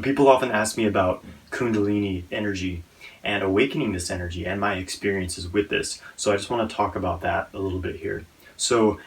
So people often ask me about Kundalini energy and awakening this energy and my experiences with this. So I just want to talk about that a little bit here. So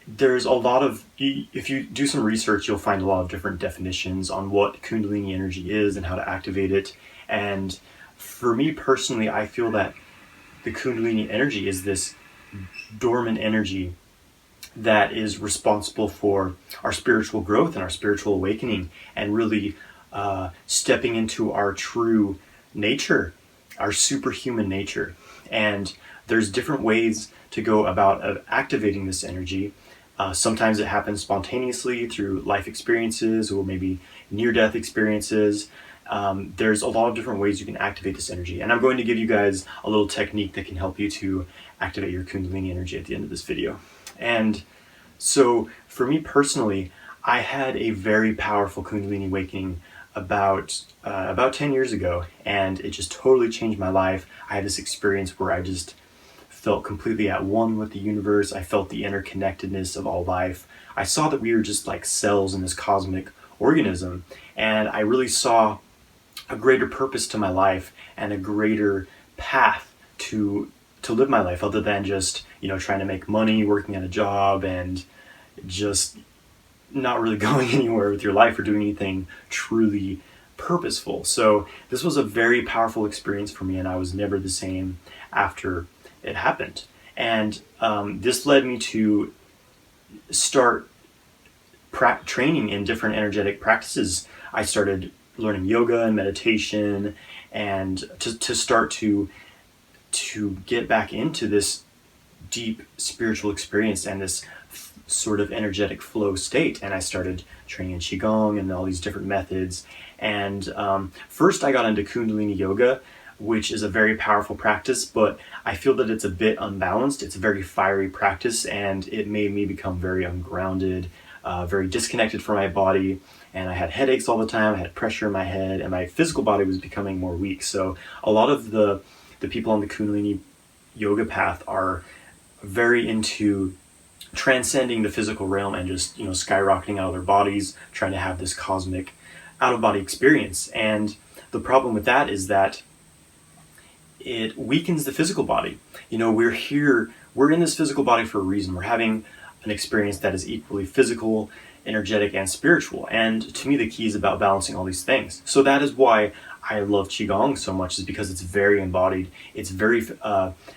there's a lot of, if you do some research, you'll find a lot of different definitions on what Kundalini energy is and how to activate it. And for me personally, I feel that the Kundalini energy is this dormant energy that is responsible for our spiritual growth and our spiritual awakening, and really stepping into our true nature, our superhuman nature. And there's different ways to go about activating this energy. Sometimes it happens spontaneously through life experiences or maybe near-death experiences. There's a lot of different ways you can activate this energy. And I'm going to give you guys a little technique that can help you to activate your Kundalini energy at the end of this video. And so for me personally, I had a very powerful Kundalini awakening about 10 years ago, and it just totally changed my life. I had this experience where I just felt completely at one with the universe. I felt the interconnectedness of all life. I saw that we were just like cells in this cosmic organism, and I really saw a greater purpose to my life and a greater path to live my life, other than just, trying to make money, working at a job, and just not really going anywhere with your life or doing anything truly purposeful. So this was a very powerful experience for me, and I was never the same after it happened. And this led me to start training in different energetic practices. I started learning yoga and meditation, and to start to get back into this deep spiritual experience and this sort of energetic flow state. And I started training in Qigong and all these different methods. And first I got into Kundalini yoga, which is a very powerful practice, but I feel that it's a bit unbalanced. It's a very fiery practice, and it made me become very ungrounded, very disconnected from my body. And I had headaches all the time, I had pressure in my head, and my physical body was becoming more weak. So a lot of the people on the Kundalini yoga path are very into transcending the physical realm and just, skyrocketing out of their bodies, trying to have this cosmic out-of-body experience. And the problem with that is that it weakens the physical body. We're in this physical body for a reason. We're having an experience that is equally physical, energetic, and spiritual. And to me, the key is about balancing all these things. So that is why I love Qigong so much, is because it's very embodied, it's very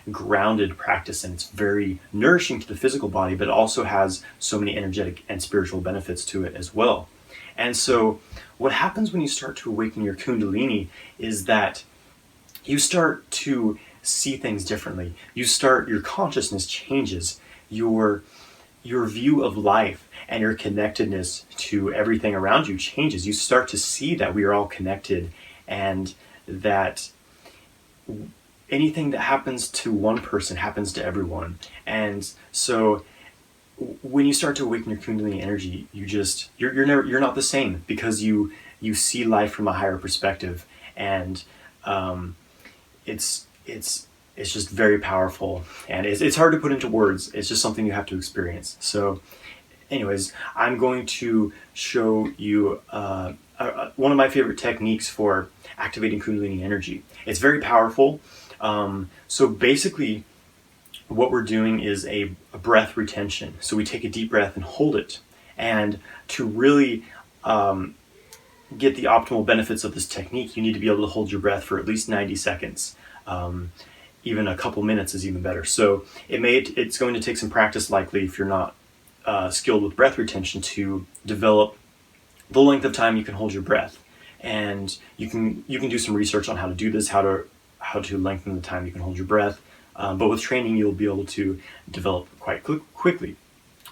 grounded practice, and it's very nourishing to the physical body, but it also has so many energetic and spiritual benefits to it as well. And so what happens when you start to awaken your Kundalini is that you start to see things differently. Your consciousness changes, your view of life and your connectedness to everything around you changes. You start to see that we are all connected, and that anything that happens to one person happens to everyone. And so when you start to awaken your Kundalini energy, you're not the same, because you see life from a higher perspective, and it's just very powerful, and it's hard to put into words. It's just something you have to experience. So anyways, I'm going to show you one of my favorite techniques for activating Kundalini energy. It's very powerful. So basically what we're doing is a breath retention. So we take a deep breath and hold it. And to really get the optimal benefits of this technique, you need to be able to hold your breath for at least 90 seconds. Even a couple minutes is even better. So it's going to take some practice, likely, if you're not skilled with breath retention, to develop the length of time you can hold your breath. And you can do some research on how to do this, how to lengthen the time you can hold your breath. But with training, you'll be able to develop quite quickly.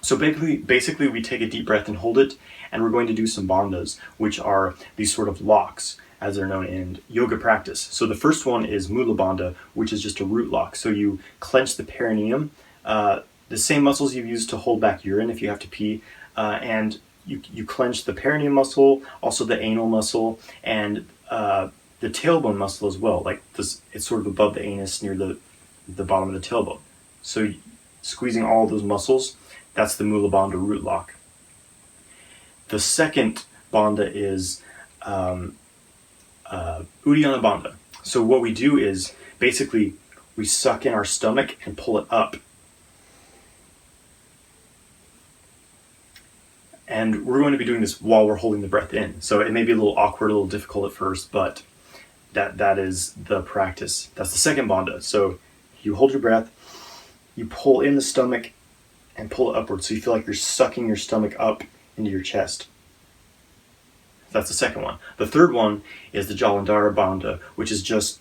So basically, we take a deep breath and hold it, and we're going to do some bandhas, which are these sort of locks, as they're known in yoga practice. So the first one is Mula Bandha, which is just a root lock. So you clench the perineum, the same muscles you use to hold back urine if you have to pee, and you clench the perineum muscle, also the anal muscle, and the tailbone muscle as well. Like this, it's sort of above the anus near the bottom of the tailbone. So squeezing all those muscles, that's the Mula Bandha root lock. The second bandha is Uddiyana Bandha. So what we do is basically we suck in our stomach and pull it up. And we're going to be doing this while we're holding the breath in. So it may be a little awkward, a little difficult at first, but that is the practice. That's the second bandha. So you hold your breath, you pull in the stomach and pull it upward. So you feel like you're sucking your stomach up into your chest. That's the second one. The third one is the Jalandhara bandha, which is just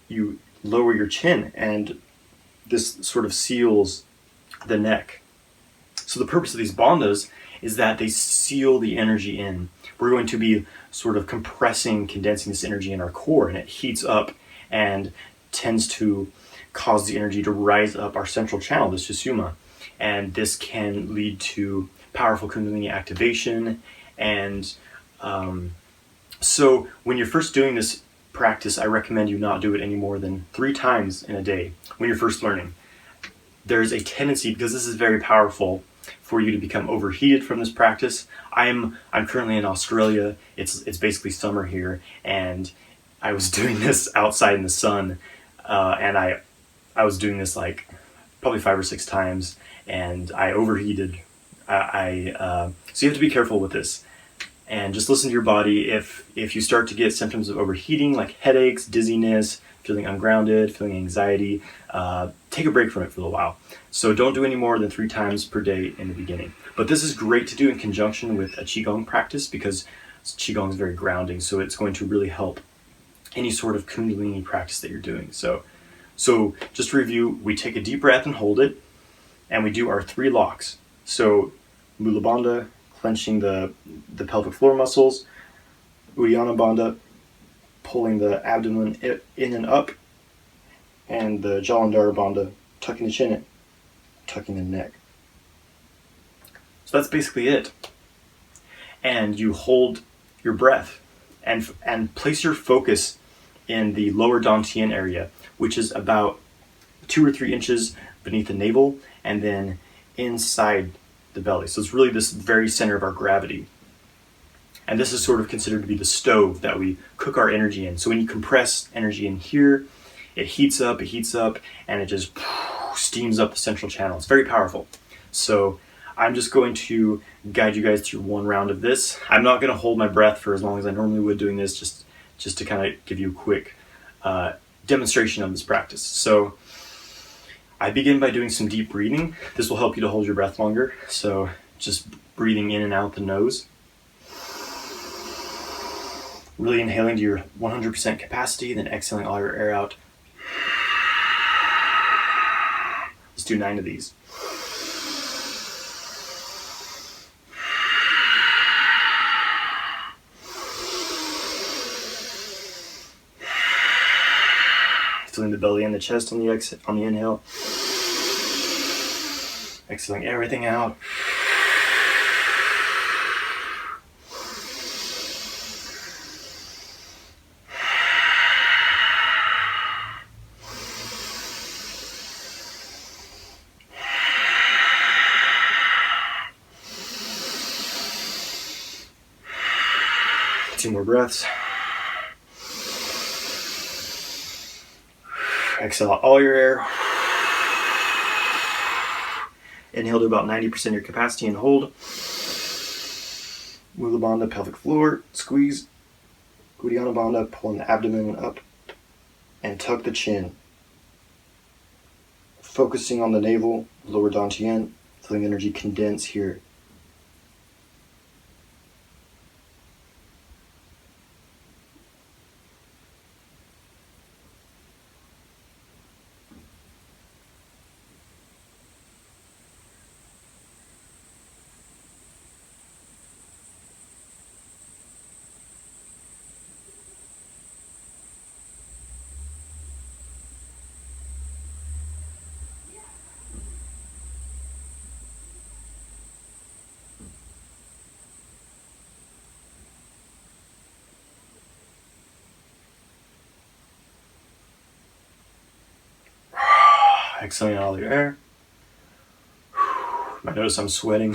you lower your chin and this sort of seals the neck. So the purpose of these bandhas is that they seal the energy in. We're going to be sort of compressing, condensing this energy in our core, and it heats up and tends to cause the energy to rise up our central channel, the Sushumna. And this can lead to powerful Kundalini activation. And so when you're first doing this practice, I recommend you not do it any more than 3 times in a day when you're first learning. There's a tendency, because this is very powerful, for you to become overheated from this practice. I'm currently in Australia. It's basically summer here, and I was doing this outside in the sun, and I was doing this like probably 5 or 6 times, and I overheated. So you have to be careful with this, and just listen to your body. If you start to get symptoms of overheating, like headaches, dizziness, feeling ungrounded, feeling anxiety, take a break from it for a little while. So don't do any more than 3 times per day in the beginning. But this is great to do in conjunction with a Qigong practice, because Qigong is very grounding, so it's going to really help any sort of Kundalini practice that you're doing. So just to review, we take a deep breath and hold it, and we do our 3 locks. So Mula Bandha, clenching the pelvic floor muscles, Uddiyana Bandha, pulling the abdomen in and up, and the Jalandhara Bandha, tucking the chin in, tucking the neck. So that's basically it. And you hold your breath and place your focus in the lower dantian area, which is about 2 or 3 inches beneath the navel and then inside the belly. So it's really this very center of our gravity. And this is sort of considered to be the stove that we cook our energy in. So when you compress energy in here, it heats up, and it just steams up the central channel. It's very powerful. So I'm just going to guide you guys through 1 round of this. I'm not going to hold my breath for as long as I normally would doing this, just to kind of give you a quick demonstration of this practice. So I begin by doing some deep breathing. This will help you to hold your breath longer. So just breathing in and out the nose. Really inhaling to your 100% capacity, then exhaling all your air out. Let's do 9 of these. Filling the belly and the chest on the inhale. Exhaling everything out. Two more breaths. Exhale out all your air. Inhale to about 90% of your capacity and hold. Mula Bandha, pelvic floor, squeeze. Uddiyana Bandha, pulling the abdomen up and tuck the chin. Focusing on the navel, lower dantian, feeling energy condense here. Exhaling out all your air. I notice I'm sweating.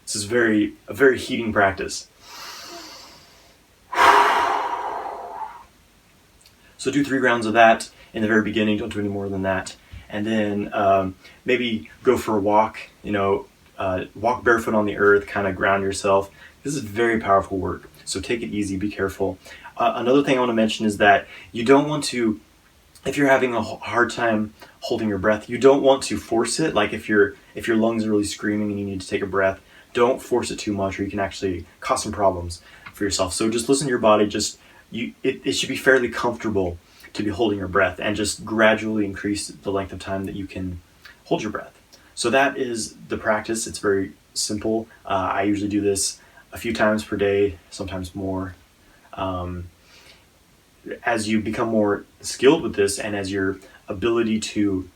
This is a very heating practice. So do 3 rounds of that in the very beginning. Don't do any more than that. And then maybe go for a walk, walk barefoot on the earth, kind of ground yourself. This is very powerful work. So take it easy, be careful. Another thing I want to mention is that you don't want to, if you're having a hard time holding your breath, you don't want to force it. Like if your lungs are really screaming and you need to take a breath, don't force it too much, or you can actually cause some problems for yourself. So just listen to your body. It should be fairly comfortable to be holding your breath, and just gradually increase the length of time that you can hold your breath. So that is the practice. It's very simple. I usually do this a few times per day, sometimes more. As you become more skilled with this, and as your ability to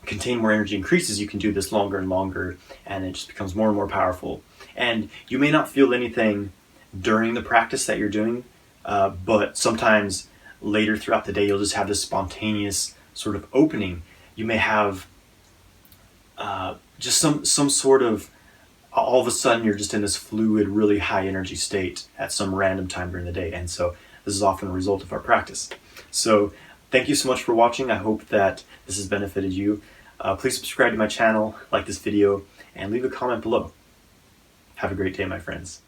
contain more energy increases, you can do this longer and longer, and it just becomes more and more powerful. And you may not feel anything during the practice that you're doing, but sometimes later throughout the day, you'll just have this spontaneous sort of opening. You may have just some sort of, all of a sudden you're just in this fluid, really high energy state at some random time during the day. And so this is often a result of our practice. So thank you so much for watching. I hope that this has benefited you. Please subscribe to my channel, like this video, and leave a comment below. Have a great day, my friends.